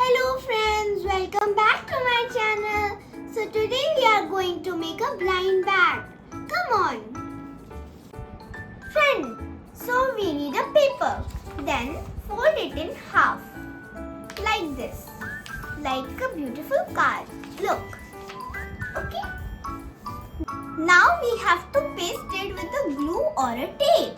Hello friends, welcome back to my channel. So today we are going to make a blind bag. Come on. Friend, so we need a paper. Then fold it in half. Like this. Like a beautiful card. Look. Okay. Now we have to paste it with a glue or a tape.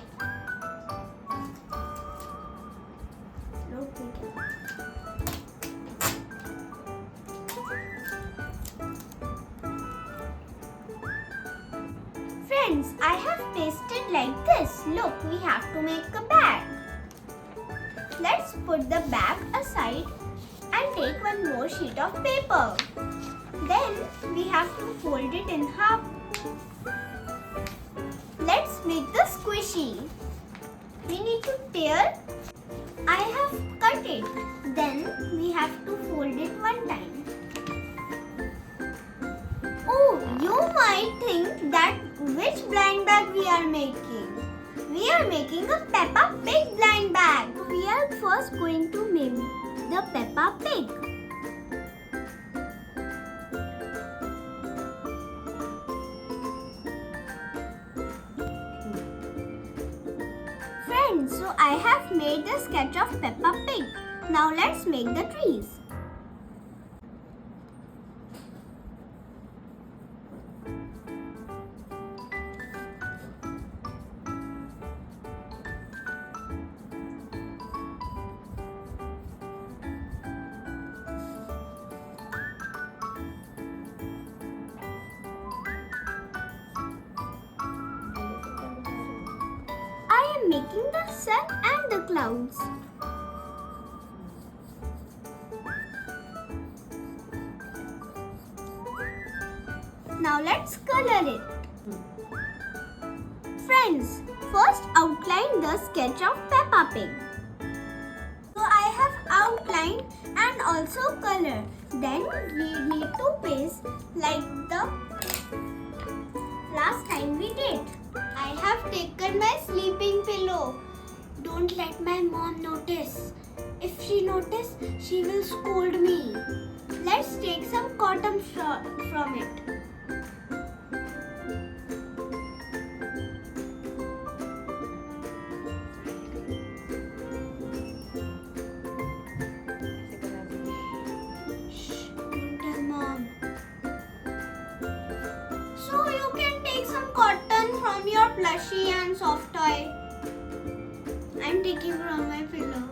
Friends, I have pasted like this. Look, we have to make a bag. Let's put the bag aside and take one more sheet of paper. Then we have to fold it in half. Let's make the squishy. We need to tear. I have cut it. Then we have to fold it one time. Oh, you might think that which blind bag we are making. We are making a Peppa Pig blind bag. We are first going to make the Peppa Pig. Friends, so I have made the sketch of Peppa Pig. Now let's make the trees. I am making the sun and the clouds. Now let's color it. Friends, first outline the sketch of Peppa Pig. So I have outlined and also colored. Then we need to paste like the last time we did. I have taken my sleeping pillow. Don't let my mom notice. If she notices, she will scold me. Let's take some cotton from it. Shh, don't tell mom. So you can take some cotton from your plushie and soft toy. I'm taking from my pillow.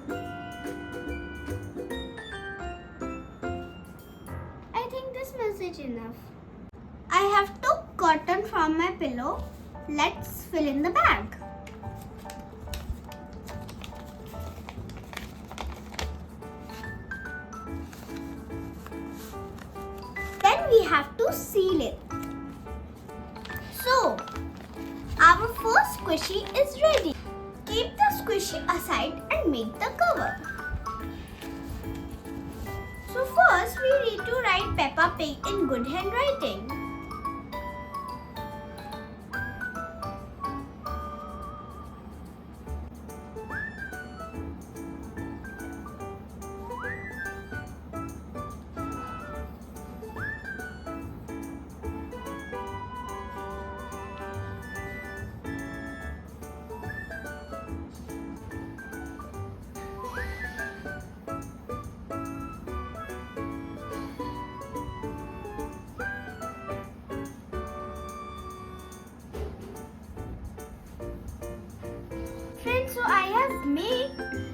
I think this message enough. I have took cotton from my pillow. Let's fill in the bag. Then we have to seal it. So, our first squishy is ready. Keep the squishy aside and make the cover. So first we need to write Peppa Pig in good handwriting. Friends, so I have made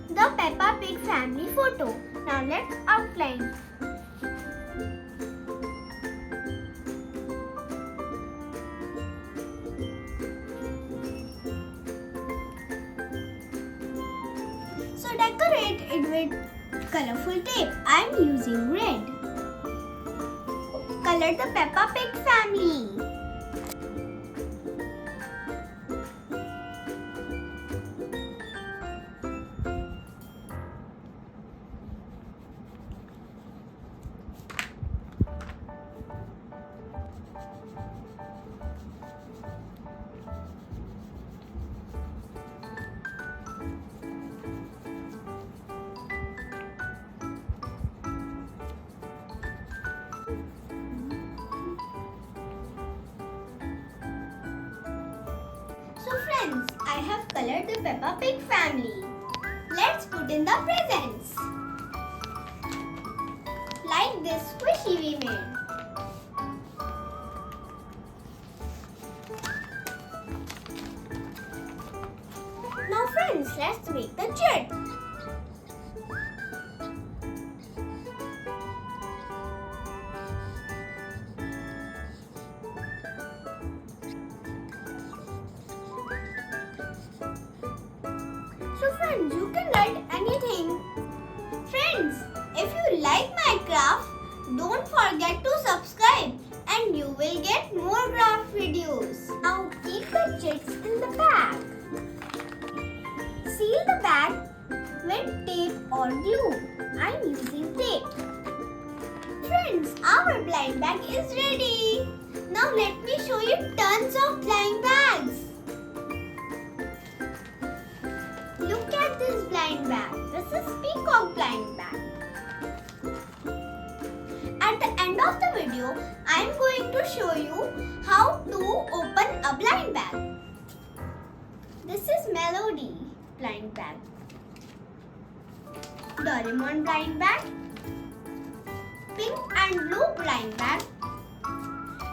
the Peppa Pig family photo. Now let's outline. So decorate it with colorful tape. I am using red. Color the Peppa Pig family. color the Peppa Pig family. Let's put in the presents. Like this squishy we made. Now friends, let's make the jet. So friends, you can write anything. Friends, if you like my craft, don't forget to subscribe and you will get more craft videos. Now keep the jets in the bag. Seal the bag with tape or glue. I'm using tape. Friends, our blind bag is ready. Now let me show you tons of blind bags. Look at this blind bag. This is peacock blind bag. At the end of the video, I am going to show you how to open a blind bag. This is Melody blind bag. Doraemon blind bag. Pink and blue blind bag.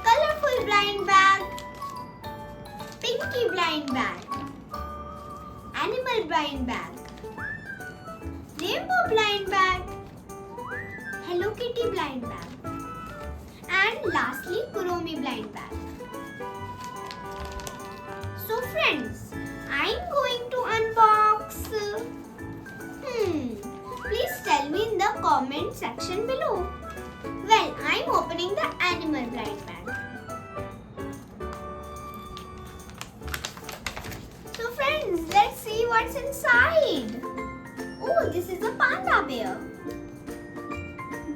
Colorful blind bag. Pinky blind bag. Animal blind bag. Rainbow blind bag. Hello Kitty blind bag. And lastly, Kuromi blind bag. So friends, I'm going to unbox. Please tell me in the comment section below. Well, I'm opening the animal blind bag. So friends, let's see what's inside. Oh, this is a panda bear.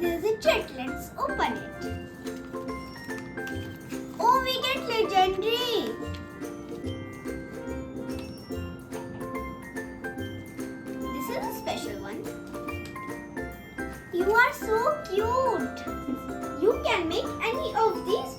There's a jet. Let's open it. Oh, we get legendary. This is a special one. You are so cute. You can make any of these